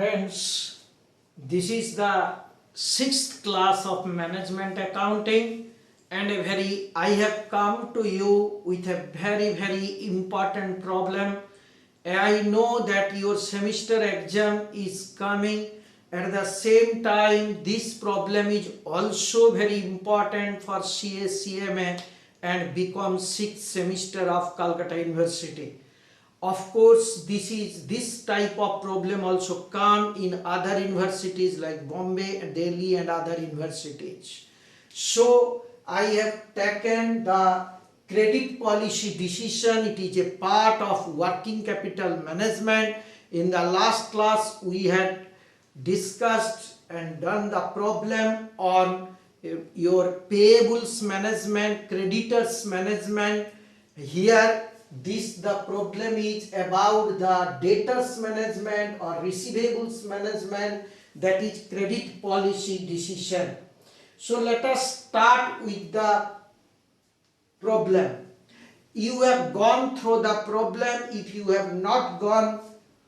Friends, this is the sixth class of management accounting, and I have come to you with a very important problem. I know that your semester exam is coming. At the same time, this problem is also very important for CA, CMA and become sixth semester of Calcutta University. Of course, this type of problem also come in other universities like Bombay, Delhi and other universities. So I have taken the credit policy decision. It is a part of working capital management. In the last class we had discussed and done the problem on your payables management, creditors management. Here the problem is about the debtors management or receivables management, that is credit policy decision. So let us start with the problem. You have gone through the problem. If you have not gone,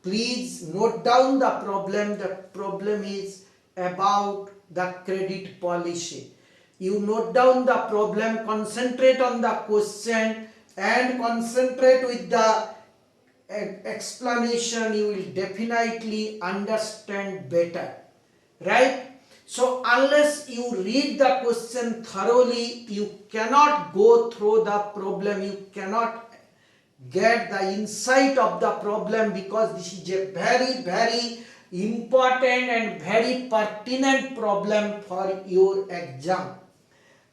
please note down the problem. The problem is about the credit policy. You note down the problem, concentrate on the question and concentrate with the explanation. You will definitely understand better, right? So unless you read the question thoroughly, you cannot go through the problem, you cannot get the insight of the problem, because this is a very important and very pertinent problem for your exam,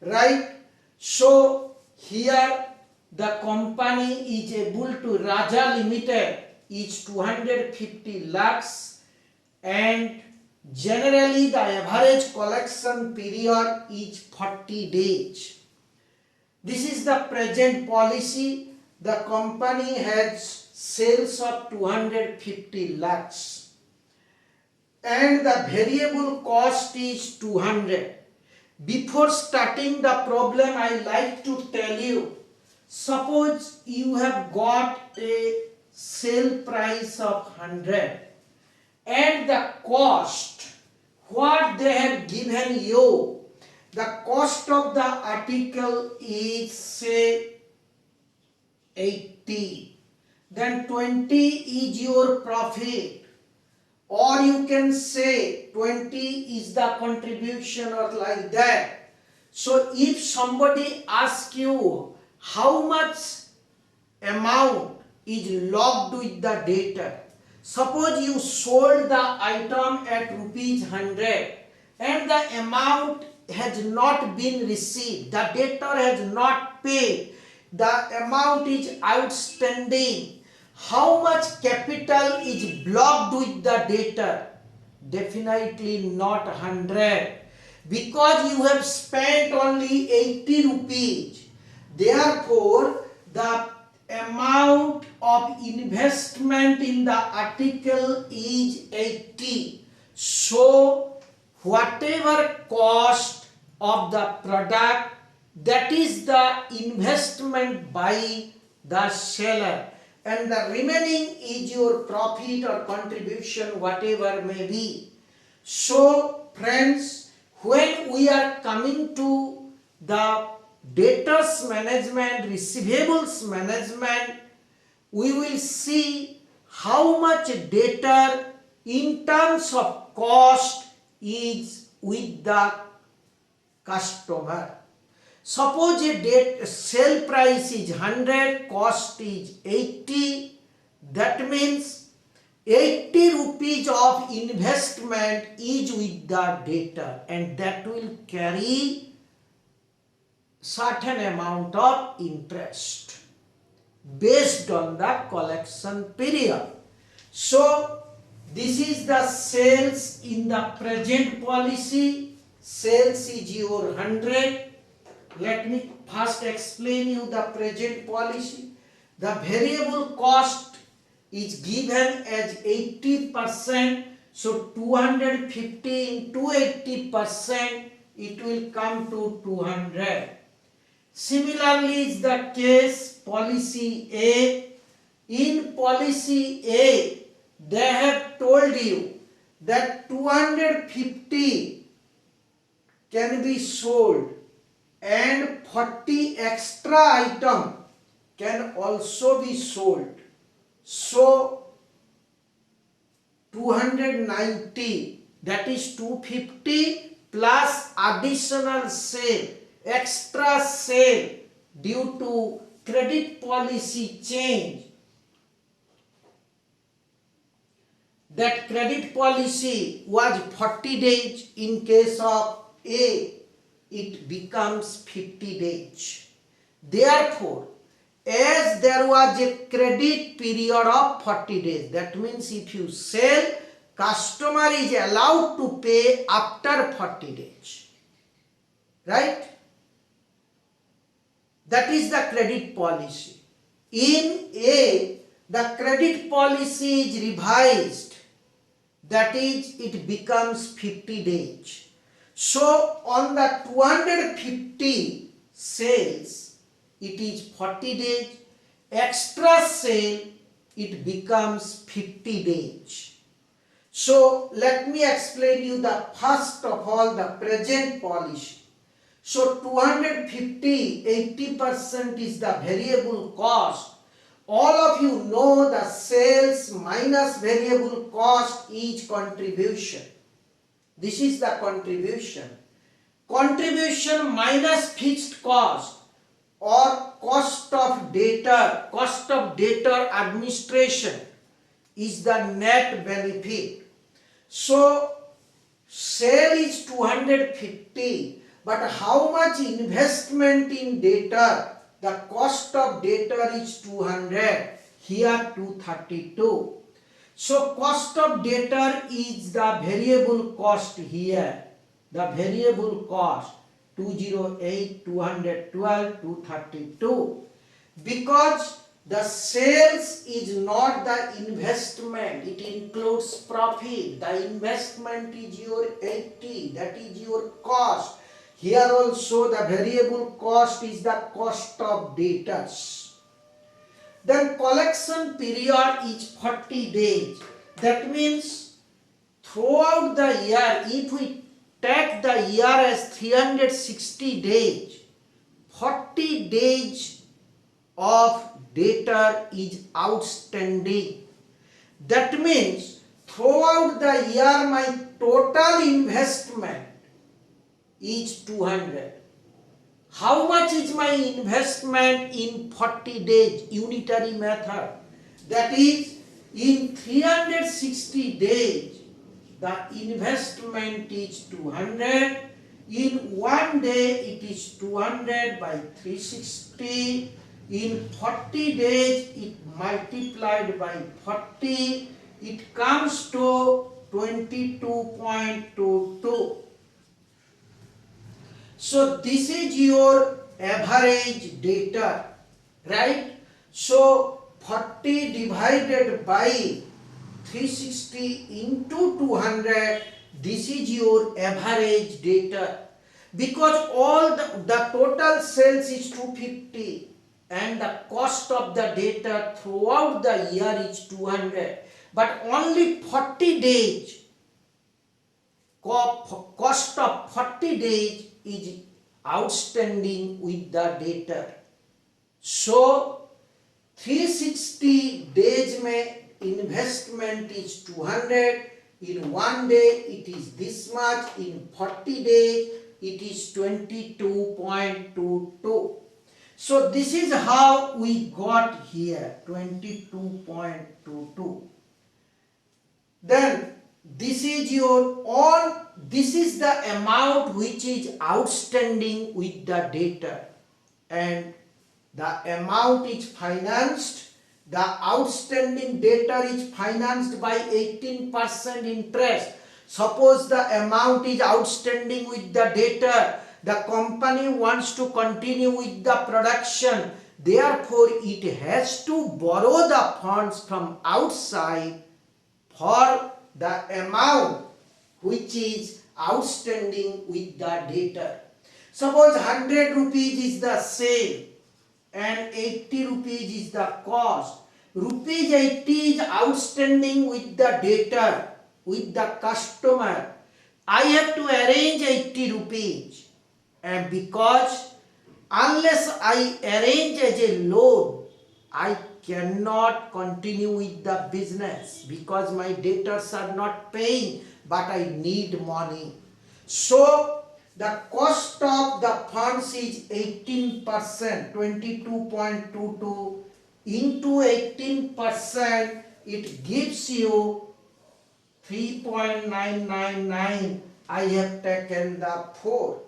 right? So here the company is able to, Raja Limited is 250 lakhs, and generally the average collection period is 40 days. This is the present policy. The company has sales of 250 lakhs and the variable cost is 200. Before starting the problem, I like to tell you, suppose you have got a sale price of 100 and the cost, what they have given you, the cost of the article is say 80, then 20 is your profit, or you can say 20 is the contribution, or like that. So if somebody asks you how much amount is logged with the debtor, suppose you sold the item at rupees 100 and the amount has not been received, the debtor has not paid, the amount is outstanding. How much capital is blocked with the debtor? Definitely not 100, because you have spent only 80 rupees. Therefore, the amount of investment in the article is 80. So, whatever cost of the product, that is the investment by the seller, and the remaining is your profit or contribution, whatever may be. So friends, when we are coming to the debtors management, receivables management, we will see how much debtor in terms of cost is with the customer. Suppose a sale price is 100, cost is 80, that means 80 rupees of investment is with the debtor, and that will carry certain amount of interest based on the collection period. So this is the sales in the present policy. Sales is your 100. Let me first explain you the present policy. The variable cost is given as 80%. So 250 into 80%, it will come to 200. Similarly is the case policy A. In policy A, they have told you that 250 can be sold and 40 extra item can also be sold. So 290, that is 250 plus additional sale, extra sale due to credit policy change. That credit policy was 40 days. In case of A, it becomes 50 days. Therefore, as there was a credit period of 40 days, that means if you sell, customer is allowed to pay after 40 days. Right? That is the credit policy. In A, the credit policy is revised. That is, it becomes 50 days. So, on the 250 sales, it is 40 days. Extra sale, it becomes 50 days. So, let me explain you the first of all the present policy. So, 250, 80% is the variable cost. All of you know the sales minus variable cost is contribution. This is the contribution. Contribution minus fixed cost or cost of debtor administration is the net benefit. So, sale is 250, but how much investment in debtor? The cost of debtor is 200, here 232. So, cost of debtor is the variable cost here. The variable cost 208, 212, 232. Because the sales is not the investment, it includes profit. The investment is your 80, that is your cost. Here also the variable cost is the cost of debtors. Then collection period is 40 days. That means throughout the year, if we take the year as 360 days, 40 days of debtor is outstanding. That means throughout the year my total investment is 200. How much is my investment in 40 days? Unitary method. That is, in 360 days, the investment is 200. In 1 day, it is 200 by 360. In 40 days, it multiplied by 40. It comes to 22.22. So, this is your average debtor, right? So, 40 divided by 360 into 200, this is your average debtor. Because all the total sales is 250 and the cost of the debtor throughout the year is 200. But only 40 days, cost of 40 days is outstanding with the debtor. So 360 days में investment is 200. In 1 day it is this much. In 40 days it is 22.22. So this is how we got here 22.22. Then this is your own. This is the amount which is outstanding with the debtor, and the amount is financed. The outstanding debtor is financed by 18% interest. Suppose the amount is outstanding with the debtor, the company wants to continue with the production, therefore it has to borrow the funds from outside for the amount which is outstanding with the debtor. Suppose 100 rupees is the sale and 80 rupees is the cost. Rupees 80 is outstanding with the debtor. with the customer, I have to arrange 80 rupees, and because unless I arrange as a loan, I cannot continue with the business because my debtors are not paying, but I need money. So the cost of the funds is 18%, 22.22 into 18%, it gives you 3.999. I have taken the 4.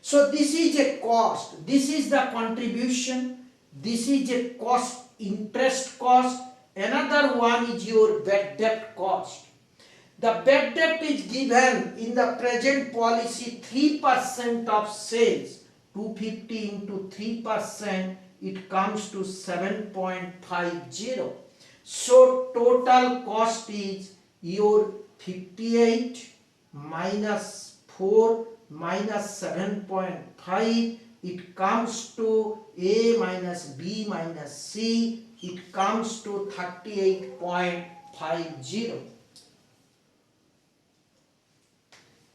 So this is a cost, this is the contribution, this is a cost, interest cost, another one is your bad debt cost. The bad debt is given in the present policy 3% of sales, 250 into 3%, it comes to 7.50. So total cost is your 58 minus 4 minus 7.5, it comes to A minus B minus C, it comes to 38.50.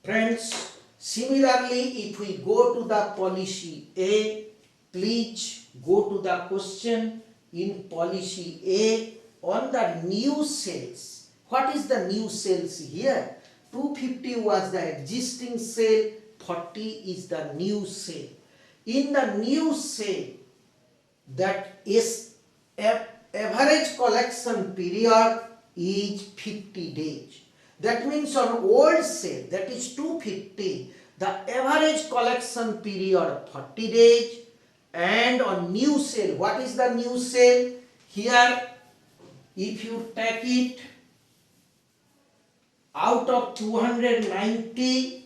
Friends, similarly, if we go to the policy A, please go to the question in policy A on the new sales. What is the new sales here? 250 was the existing sale, 40 is the new sale. In the new sale, that is average collection period is 50 days. That means on old sale, that is 250, the average collection period 40 days, and on new sale, what is the new sale? Here, if you take it out of 290,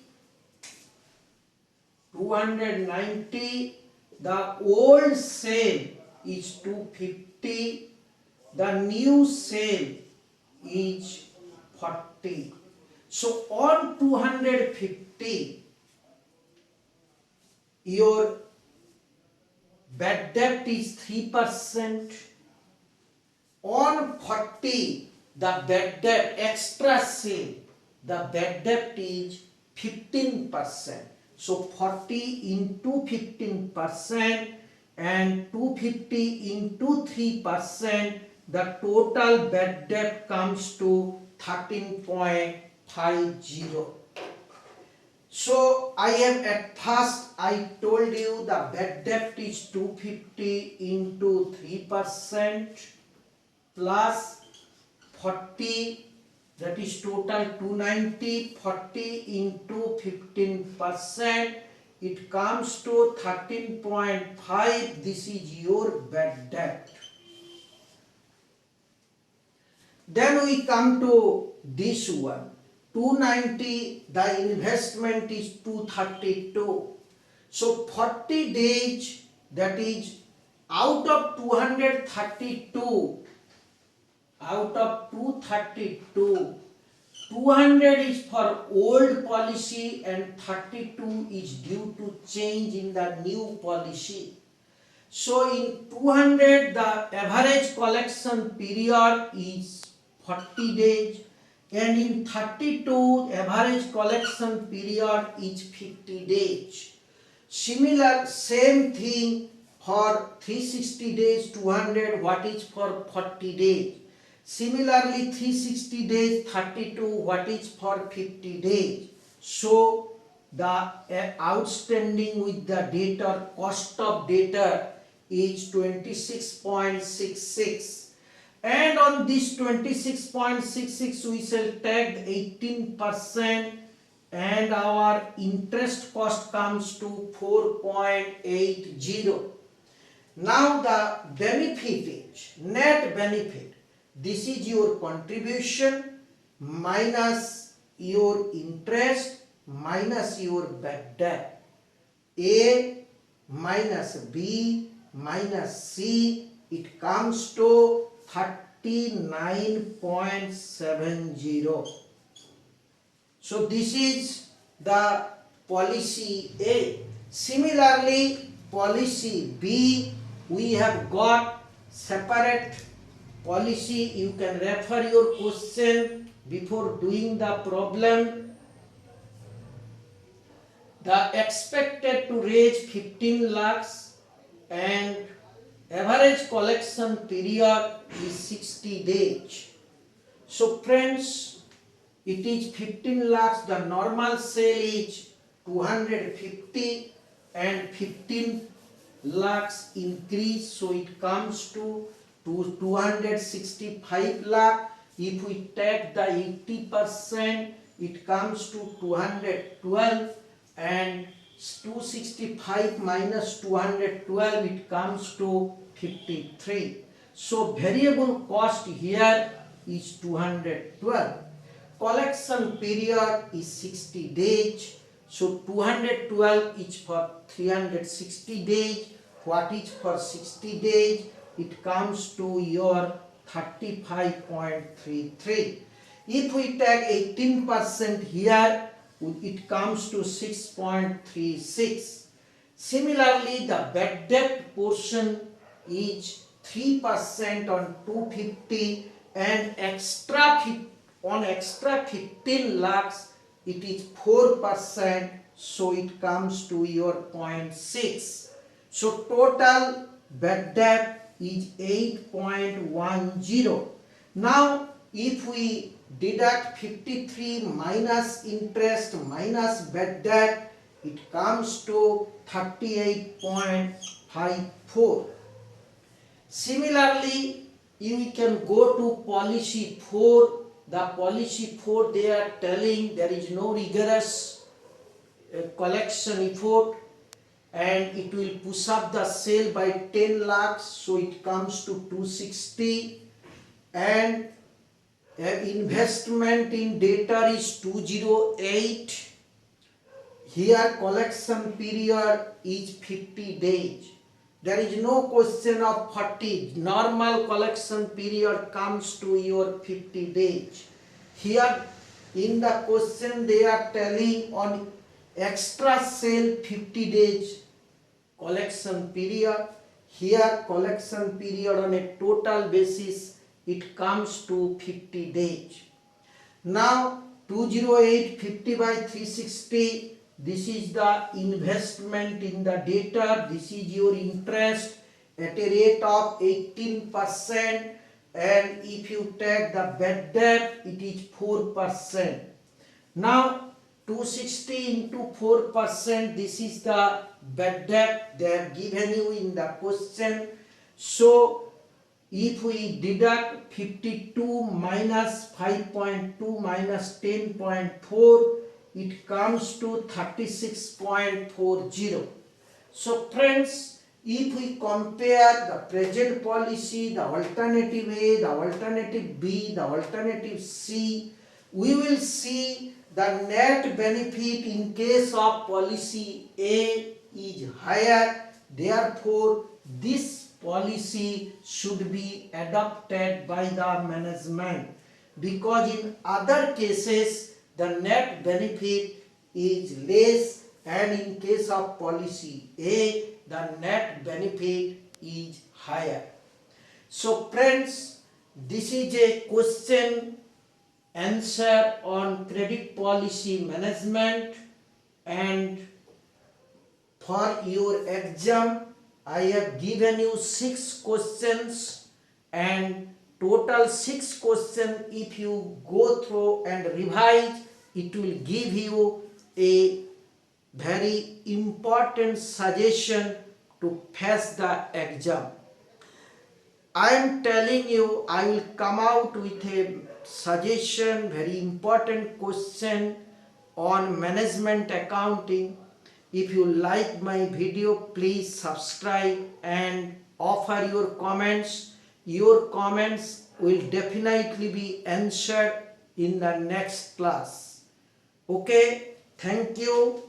the old sale is 250, the new sale is 40. So on 250, your bad debt is 3%. On 40, the bad debt extra sale, the bad debt is 15%. So 40 into 15% and 250 into 3%, the total bad debt comes to 13.50. So I have at first I told you the bad debt is 250 into 3% plus 40, that is total 290, 40 into 15%, it comes to 13.5. This is your bad debt. Then we come to this one, 290, the investment is 232. So 40 days, that is out of 232, 200 is for old policy and 32 is due to change in the new policy. So in 200, the average collection period is 40 days, and in 32, average collection period is 50 days. Similar, same thing for 360 days, 200, what is for 40 days. Similarly, 360 days, 32, what is for 50 days. So the outstanding with the debtor, cost of debtor is 26.66. And on this 26.66, we shall take 18%, and our interest cost comes to 4.80. Now the benefit is, net benefit, this is your contribution minus your interest minus your bad debt. A minus B minus C, it comes to 39.70. So this is the policy A. Similarly, policy B, we have got separate policy. You can refer your question before doing the problem, the expected to raise 15 lakhs and average collection period is 60 days. So friends, it is 15 lakhs, the normal sale is 250 and 15 lakhs increase, so it comes to 265 lakh. If we take the 80%, it comes to 212, and 265 minus 212, it comes to 53. So variable cost here is 212. Collection period is 60 days. So 212 is for 360 days. What is for 60 days? It comes to your 35.33. If we take 18% here, it comes to 6.36. Similarly, the bad debt portion is 3% on 250, and on extra 15 lakhs it is 4%, so it comes to your 0.6. So total bad debt is 8.10. Now if we deduct 53 minus interest minus bad debt, it comes to 38.54. Similarly, you can go to policy 4. The policy 4, they are telling there is no rigorous collection effort and it will push up the sale by 10 lakhs, so it comes to 260, and investment in debtor is 208. Here collection period is 50 days. There is no question of 40. Normal collection period comes to your 50 days. Here in the question they are telling on extra sale 50 days collection period. Here collection period on a total basis, it comes to 50 days. Now 208 50 by 360, this is the investment in the debtor, this is your interest at a rate of 18%, and if you take the bad debt, it is 4%. Now 260 into 4%, this is the bad debt they have given you in the question. So if we deduct 52 minus 5.2 minus 10.4, it comes to 36.40. So friends, if we compare the present policy, the alternative A, the alternative B, the alternative C, we will see the net benefit in case of policy A is higher. Therefore, this policy should be adopted by the management, because in other cases the net benefit is less, and in case of policy A the net benefit is higher. So friends, this is a question answer on credit policy management, and for your exam I have given you 6 questions, and total 6 questions if you go through and revise, it will give you a very important suggestion to pass the exam. I am telling you, I will come out with a suggestion, very important question on management accounting. If you like my video, please subscribe and offer your comments. Your comments will definitely be answered in the next class. Okay, thank you.